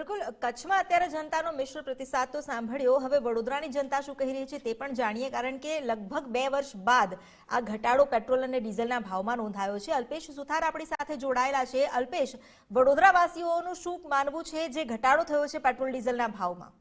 બિલકુલ કચ્છમાં અત્યારે જનતાનો મિશ્ર પ્રતિસાદ તો સાંભળ્યો। હવે વડોદરાની જનતા શું કહી રહી છે તે પણ જાણીએ, કારણ કે લગભગ 2 વર્ષ બાદ આ ઘટાડો પેટ્રોલ અને ડીઝલના ભાવમાં નોંધાયો છે। અલ્પેશ સુથાર આપણી સાથે જોડાયેલા છે। અલ્પેશ, વડોદરાવાસીઓનું શું માનવું છે જે ઘટાડો થયો છે પેટ્રોલ ડીઝલના ભાવમાં?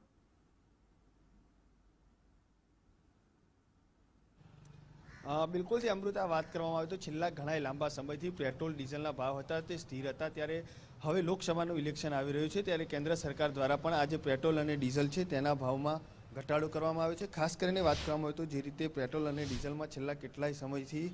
બિલકુલ થી અમૃતા, વાત કરવામાં આવે તો છેલ્લા ઘણા લાંબા સમયથી પેટ્રોલ ડીઝલના ભાવ હતા તે સ્થિર હતા। ત્યારે હવે લોકસભાનું ઇલેક્શન આવી રહ્યું છે ત્યારે કેન્દ્ર સરકાર દ્વારા પણ આજે પેટ્રોલ અને ડીઝલ છે તેના ભાવમાં ઘટાડો કરવામાં આવ્યો છે। ખાસ કરીને વાત કરવામાં આવે તો જે રીતે પેટ્રોલ અને ડીઝલમાં છેલ્લા કેટલાય સમયથી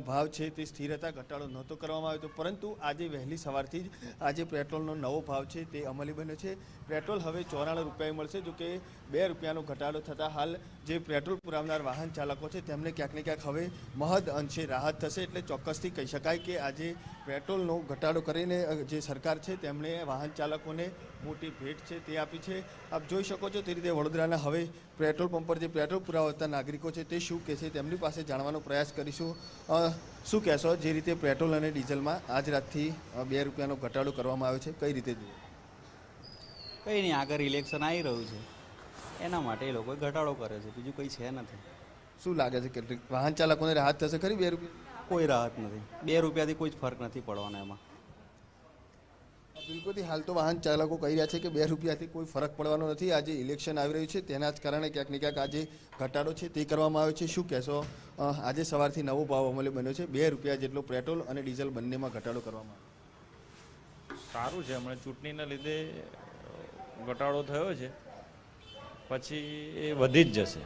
ભાવ છે તે સ્થિર હતા, ઘટાડો નહોતો કરવામાં આવ્યો, પરંતુ આજે વહેલી સવારથી જ આજે પેટ્રોલનો નવો ભાવ છે તે અમલી બન્યો છે। પેટ્રોલ હવે 94 રૂપિયાએ મળશે, જો કે 2 રૂપિયાનો ઘટાડો થતાં હાલ જે પેટ્રોલ પુરાવનાર વાહન ચાલકો છે તેમને ક્યાંક ને ક્યાંક હવે મહદ અંશે રાહત થશે। એટલે ચોક્કસથી કહી શકાય કે આજે પેટ્રોલનો ઘટાડો કરીને જે સરકાર છે તેમણે વાહન ચાલકોને મોટી ભેટ છે તે આપી છે। આપ જોઈ શકો છો તે રીતે વડોદરાના હવે પેટ્રોલ પંપ પર જે પેટ્રોલ પુરાવતા નાગરિકો છે તે શું કહે છે તેમની પાસે જાણવાનો પ્રયાસ કરીશું। શું કહેશો, જે રીતે પેટ્રોલ અને ડીઝલમાં આજ રાતથી 2 રૂપિયાનો ઘટાડો કરવામાં આવ્યો છે, કઈ રીતે જુઓ? કંઈ નહીં, આગળ ઇલેક્શન આવી રહ્યું છે એના માટે એ લોકો ઘટાડો કરે છે, બીજું કંઈ છે નથી। શું લાગે છે કે વાહન ચાલકોને રાહત થશે ખરી 2 રૂપિયા? કોઈ રાહત નથી, 2 રૂપિયાથી કોઈ જ ફરક નથી પડવાનો એમાં। બિલકુલથી હાલ તો વાહન ચાલકો કહી રહ્યા છે કે 2 રૂપિયાથી કોઈ ફરક પડવાનો નથી। આજે ઇલેક્શન આવી રહ્યું છે તેના જ કારણે ક્યાંક ને ક્યાંક આજે ઘટાડો છે તે કરવામાં આવ્યો છે। શું કહેશો, આજે સવારથી નવો ભાવ અમલે બન્યો છે, 2 રૂપિયા જેટલો પેટ્રોલ અને ડીઝલ બંનેમાં ઘટાડો કરવામાં આવ્યો? સારું છે, હમણાં ચૂંટણીના લીધે ઘટાડો થયો છે, પછી એ વધી જ જશે।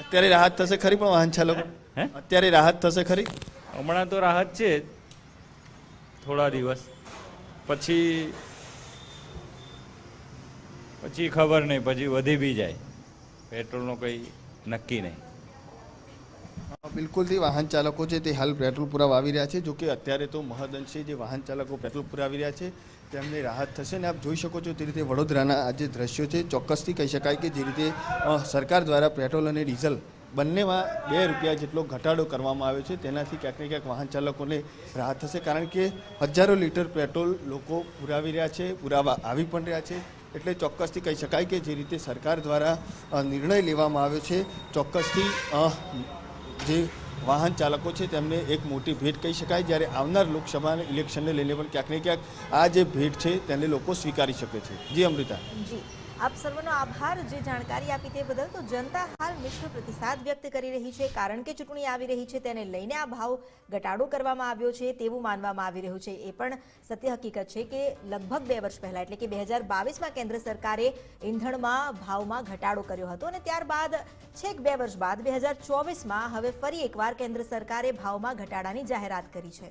અત્યારે રાહત થશે ખરી પણ વાહન ચાલકો? અત્યારે રાહત થશે ખરી? હમણાં તો રાહત છે જ, થોડા દિવસ પછી ખબર નહીં, પછી વધી બી જાય, પેટ્રોલનો કંઈ નક્કી નહીં। બિલકુલથી વાહન ચાલકો છે તે હાલ પેટ્રોલ પુરાવા આવી રહ્યા છે, જોકે અત્યારે તો મહદઅંશે જે વાહન ચાલકો પેટ્રોલ પુરાવી રહ્યા છે તેમને રાહત થશે। ને આપ જોઈ શકો છો તે રીતે વડોદરાના આ જે દ્રશ્યો છે ચોક્કસથી કહી શકાય કે જે રીતે સરકાર દ્વારા પેટ્રોલ અને ડીઝલ બંનેમાં 2 રૂપિયા જેટલો ઘટાડો કરવામાં આવ્યો છે તેનાથી ક્યાંક ને ક્યાંક વાહન ચાલકોને રાહત થશે, કારણ કે હજારો લીટર પેટ્રોલ લોકો પુરાવી રહ્યા છે, પુરાવા આવી પણ રહ્યા છે। એટલે ચોક્કસથી કહી શકાય કે જે રીતે સરકાર દ્વારા નિર્ણય લેવામાં આવ્યો છે, ચોક્કસથી જે વાહન ચાલકો છે તેમને એક મોટી ભેટ કહી શકાય। જ્યારે આવનાર લોકસભાના ઇલેક્શનને લઈને પણ ક્યાંક ને ક્યાંક આ જે ભેટ છે તેને લોકો સ્વીકારી શકે છે। જી અમૃતા। જી, આપ સર્વનો આભાર જે જાણકારી આપી તે બદલ। તો જનતા હાલ મિશ્ર પ્રતિસાદ વ્યક્ત કરી રહી છે, કારણ કે ચૂંટણી આવી રહી છે તેને લઈને આ ભાવ ઘટાડો કરવામાં આવ્યો છે તેવું માનવામાં આવી રહ્યું છે। એ પણ સત્ય હકીકત છે કે લગભગ 2 વર્ષ પહેલા એટલે કે 2022માં કેન્દ્ર સરકારે ઈંધણમાં ભાવમાં ઘટાડો કર્યો હતો અને ત્યારબાદ છેક 2 વર્ષ બાદ 2024માં હવે ફરી એકવાર કેન્દ્ર સરકારે ભાવમાં ઘટાડાની જાહેરાત કરી છે।